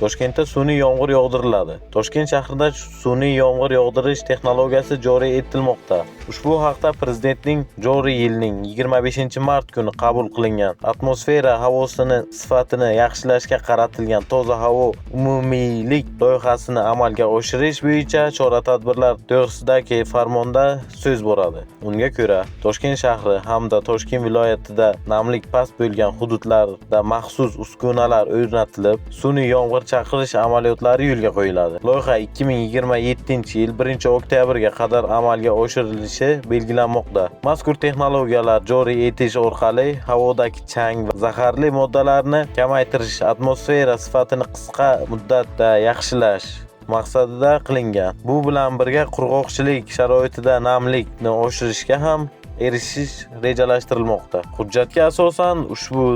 Toshkentda sun'iy yomg'ir yog'diriladi. Toshkent shahrida sun'iy yomg'ir yog'dirish texnologiyasi joriy etilmoqda. Ushbu haqda Prezidentning joriy yilning 25-mart kuni qabul qilingan atmosfera havosini sifatini yaxshilashga qaratilgan toza havo umumiylik loyihasini amalga oshirish bo'yicha chora-tadbirlar to'g'risidagi farmonda so'z boradi. Unga ko'ra, Toshkent shahri hamda Toshkent viloyatida namlik past bo'lgan hududlarda maxsus uskunalar o'rnatilib, sun'iy yomg'ir chaqirish amaliyotlari yo'lga qo'yiladi. Loyiha 2027-yil 1-oktyabrga qadar amalga oshirilishi belgilanmoqda. Mazkur texnologiyalar joriy etish orqali havodagi chang va zaharli moddalarni kamaytirish, atmosfera sifatini qisqa muddatda yaxshilash maqsadida qilingan. Bu bilan birga qurg'oqchilik sharoitida namlikni oshirishga ham erishish rejalashtirilmoqda. Hujjatga asosan ushbu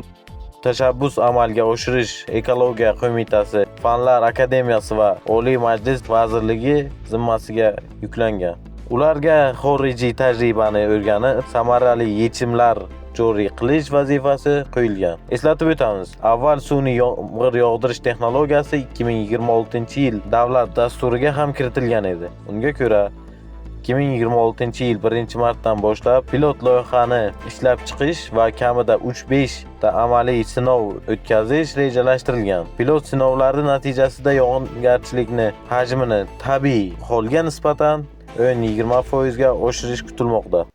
tashabbus amalga oshirish Ekologiya qo'mitasi, Fanlar akademiyasi va Oliy Majlis vazirligi zimmasiga yuklangan. Ularga xorijiy tajribani o'rganib, samarali yechimlar joriy qilish vazifasi qo'yilgan. Eslatib o'tamiz, avval sun'iy yomg'ir yog'dirish texnologiyasi 2026-yil davlat dasturiga ham kiritilgan edi. Unga ko'ra, 2026-yil 1-martdan boshlab pilot loyihani ishlab chiqish va kamida 3-5 ta amaliy sinov o'tkazish rejalashtirilgan. Pilot sinovlari natijasida yog'ingarchilikni hajmini tabiiy holga nisbatan 10-20% ga oshirish kutilmoqda.